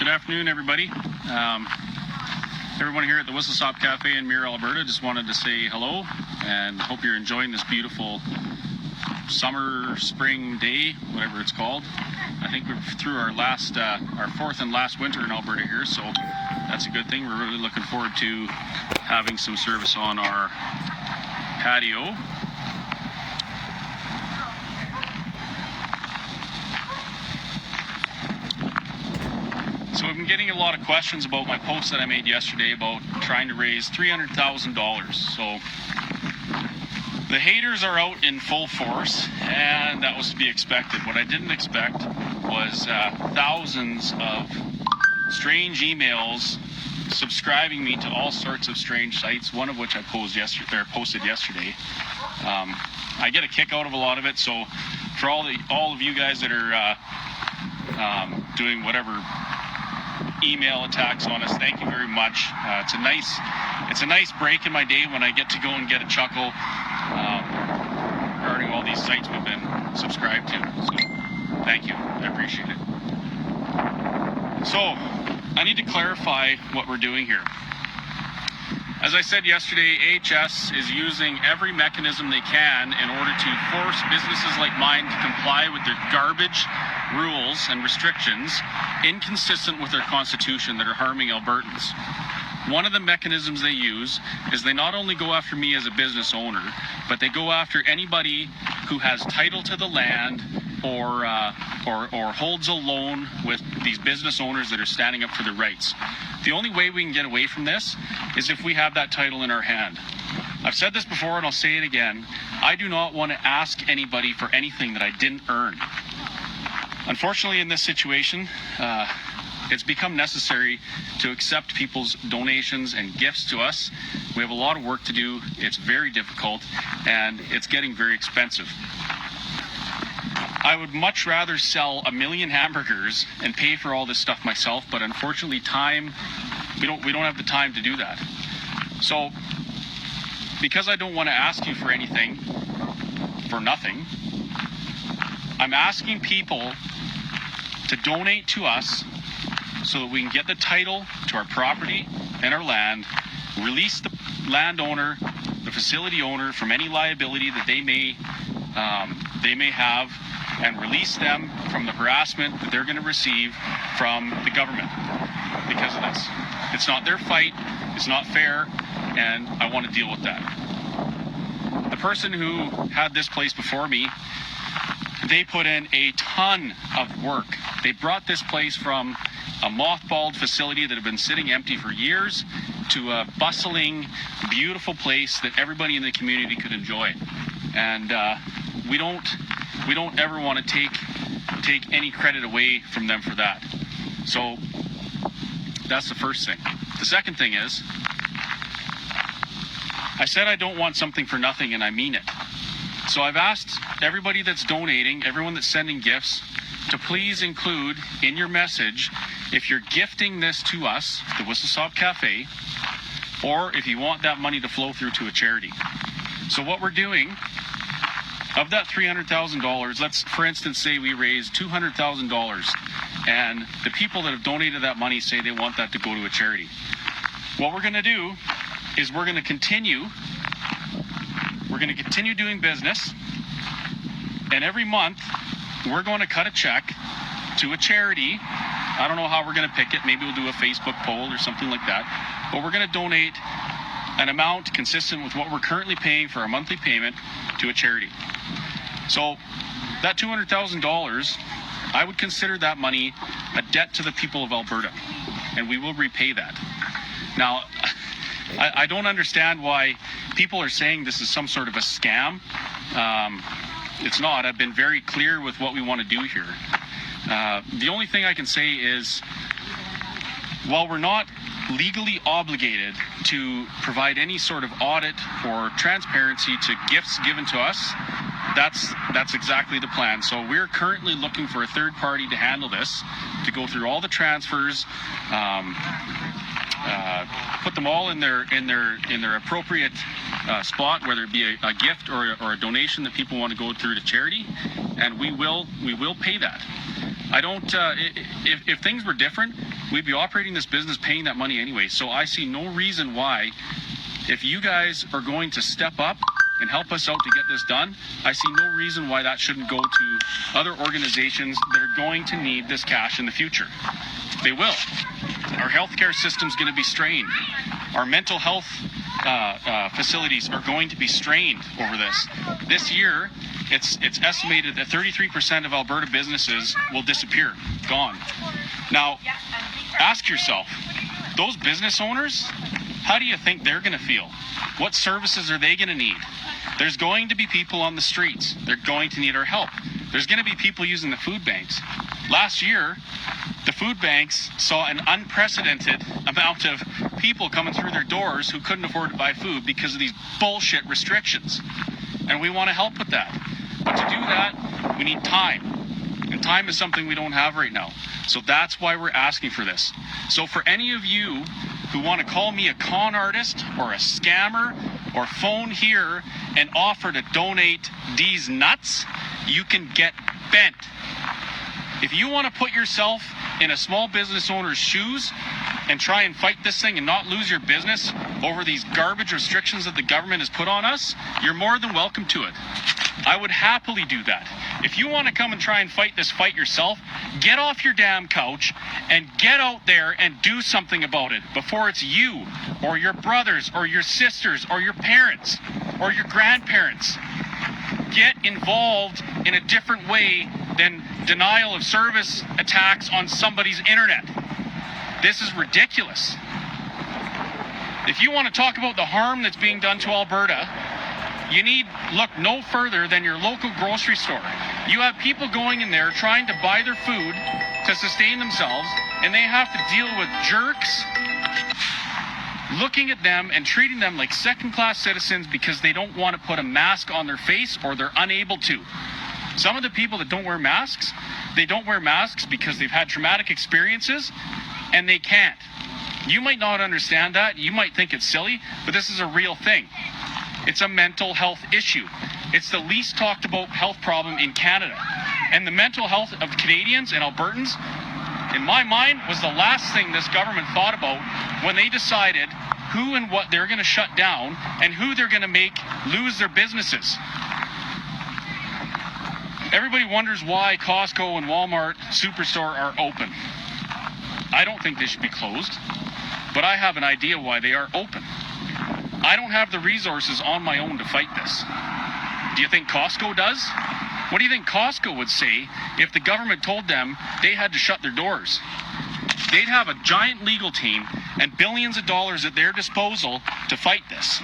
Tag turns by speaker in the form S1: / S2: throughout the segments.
S1: afternoon, everybody. Everyone here at the Whistle Stop Cafe in Mirror, Alberta, just wanted to say hello and hope you're enjoying this beautiful summer, spring day, whatever it's called. I think we're through our fourth and last winter in Alberta here, so that's a good thing. We're really looking forward to having some service on our patio. So I've been getting a lot of questions about my post that I made yesterday about trying to raise $300,000. So the haters are out in full force, and that was to be expected. What I didn't expect was thousands of strange emails subscribing me to all sorts of strange sites, one of which I posted yesterday. I get a kick out of a lot of it, so for all of you guys that are doing whatever email attacks on us, thank you very much. It's a nice break in my day when I get to go and get a chuckle regarding all these sites we've been subscribed to. So thank you, I appreciate it. So I need to clarify what we're doing here. As I said yesterday, AHS is using every mechanism they can in order to force businesses like mine to comply with their garbage rules and restrictions inconsistent with their constitution that are harming Albertans. One of the mechanisms they use is they not only go after me as a business owner, but they go after anybody who has title to the land or holds a loan with these business owners that are standing up for their rights. The only way we can get away from this is if we have that title in our hand. I've said this before and I'll say it again. I do not want to ask anybody for anything that I didn't earn. Unfortunately, in this situation, it's become necessary to accept people's donations and gifts to us. We have a lot of work to do. It's very difficult, and it's getting very expensive. I would much rather sell 1 million hamburgers and pay for all this stuff myself, but unfortunately, we don't have the time to do that. So, because I don't want to ask you for anything for nothing, I'm asking people to donate to us so that we can get the title to our property and our land, release the landowner, the facility owner from any liability that they may have, and release them from the harassment that they're going to receive from the government because of this. It's not their fight, it's not fair, and I want to deal with that. The person who had this place before me, they put in a ton of work. They brought this place from a mothballed facility that had been sitting empty for years to a bustling, beautiful place that everybody in the community could enjoy. And we don't ever want to take any credit away from them for that. So that's the first thing. The second thing is, I said I don't want something for nothing, and I mean it. So I've asked everybody that's donating, everyone that's sending gifts, to please include in your message if you're gifting this to us, the Whistle Stop Cafe, or if you want that money to flow through to a charity. So what we're doing, of that $300,000, let's for instance say we raise $200,000, and the people that have donated that money say they want that to go to a charity. What we're going to do is we're going to continue doing business, and every month we're going to cut a check to a charity. I don't know how we're going to pick it. Maybe we'll do a Facebook poll or something like that. But we're going to donate an amount consistent with what we're currently paying for our monthly payment to a charity. So that $200,000, I would consider that money a debt to the people of Alberta, and we will repay that. Now, I don't understand why people are saying this is some sort of a scam. It's not. I've been very clear with what we want to do here. The only thing I can say is, while we're not legally obligated to provide any sort of audit or transparency to gifts given to us, that's exactly the plan. So we're currently looking for a third party to handle this, to go through all the transfers, put them all in their appropriate spot, whether it be a gift or a donation that people want to go through to charity, and we will pay that. I don't. If things were different, we'd be operating this business paying that money anyway. So I see no reason why, if you guys are going to step up and help us out to get this done, I see no reason why that shouldn't go to other organizations that are going to need this cash in the future. They will. Our healthcare system's going to be strained. Our mental health facilities are going to be strained over this. This year, it's estimated that 33% of Alberta businesses will disappear, gone. Now, ask yourself, those business owners, how do you think they're going to feel? What services are they going to need? There's going to be people on the streets. They're going to need our help. There's going to be people using the food banks. Last year, the food banks saw an unprecedented amount of people coming through their doors who couldn't afford to buy food because of these bullshit restrictions. And we want to help with that. But to do that, we need time. And time is something we don't have right now. So that's why we're asking for this. So for any of you who want to call me a con artist or a scammer or phone here and offer to donate these nuts, you can get bent. If you want to put yourself in a small business owner's shoes and try and fight this thing and not lose your business over these garbage restrictions that the government has put on us, you're more than welcome to it. I would happily do that. If you want to come and try and fight this fight yourself, get off your damn couch and get out there and do something about it before it's you or your brothers or your sisters or your parents or your grandparents. Get involved in a different way than denial of service attacks on somebody's internet. This is ridiculous. If you want to talk about the harm that's being done to Alberta, you need look no further than your local grocery store. You have people going in there trying to buy their food to sustain themselves, and they have to deal with jerks looking at them and treating them like second-class citizens because they don't want to put a mask on their face or they're unable to. Some of the people that don't wear masks, they don't wear masks because they've had traumatic experiences and they can't. You might not understand that. You might think it's silly, but this is a real thing. It's a mental health issue. It's the least talked about health problem in Canada. And the mental health of Canadians and Albertans, in my mind, was the last thing this government thought about when they decided who and what they're going to shut down and who they're going to make lose their businesses. Everybody wonders why Costco and Walmart Superstore are open. I don't think they should be closed, but I have an idea why they are open. I don't have the resources on my own to fight this. Do you think Costco does? What do you think Costco would say if the government told them they had to shut their doors? They'd have a giant legal team and billions of dollars at their disposal to fight this.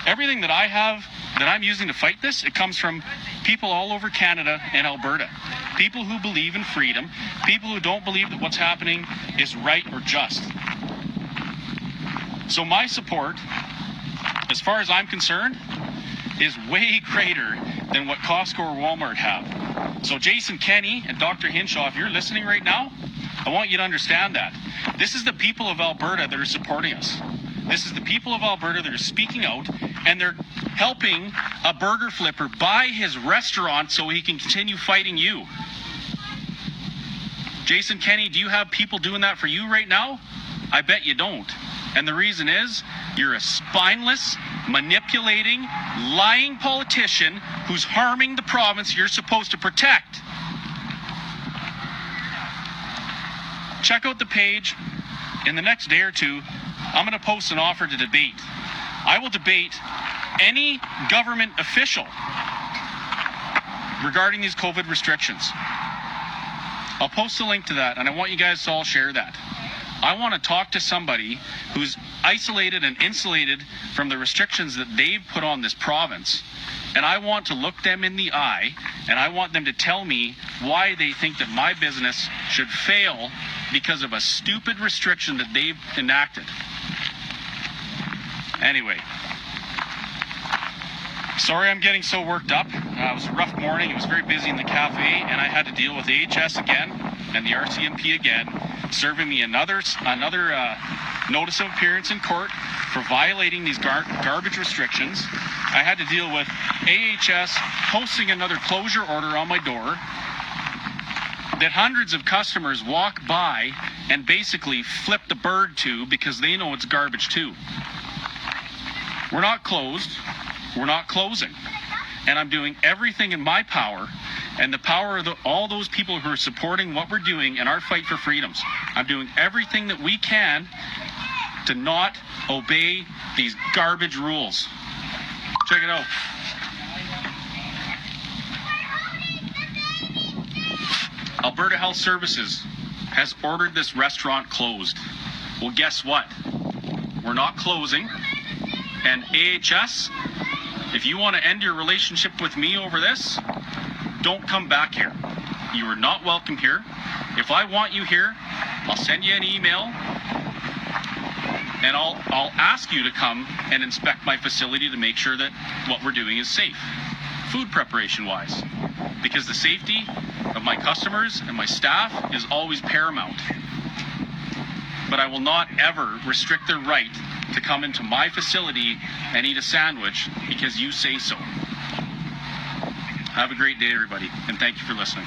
S1: Everything that I have, that I'm using to fight this, it comes from people all over Canada and Alberta. People who believe in freedom, people who don't believe that what's happening is right or just. So my support, as far as I'm concerned, is way greater than what Costco or Walmart have. So Jason Kenney and Dr. Hinshaw, if you're listening right now, I want you to understand that. This is the people of Alberta that are supporting us. This is the people of Alberta that are speaking out, and they're helping a burger flipper buy his restaurant so he can continue fighting you. Jason Kenney, do you have people doing that for you right now? I bet you don't. And the reason is, you're a spineless, manipulating, lying politician who's harming the province you're supposed to protect. Check out the page. In the next day or two, I'm going to post an offer to debate. I will debate any government official regarding these COVID restrictions. I'll post a link to that, and I want you guys to all share that. I want to talk to somebody who's isolated and insulated from the restrictions that they've put on this province, and I want to look them in the eye, and I want them to tell me why they think that my business should fail because of a stupid restriction that they've enacted. Anyway, sorry I'm getting so worked up. It was a rough morning. It was very busy in the cafe, and I had to deal with AHS again and the RCMP again, serving me another notice of appearance in court for violating these garbage restrictions. I had to deal with AHS posting another closure order on my door. that hundreds of customers walk by and basically flip the bird to because they know it's garbage too. We're not closed. We're not closing. And I'm doing everything in my power and the power of all those people who are supporting what we're doing in our fight for freedoms. I'm doing everything that we can to not obey these garbage rules. Check it out. Alberta Health Services has ordered this restaurant closed. Well, guess what? We're not closing. And AHS, if you want to end your relationship with me over this, don't come back here. You are not welcome here. If I want you here, I'll send you an email and I'll ask you to come and inspect my facility to make sure that what we're doing is safe, food preparation wise, because the safety of my customers and my staff is always paramount. But I will not ever restrict their right to come into my facility and eat a sandwich because you say so. Have a great day, everybody, and thank you for listening.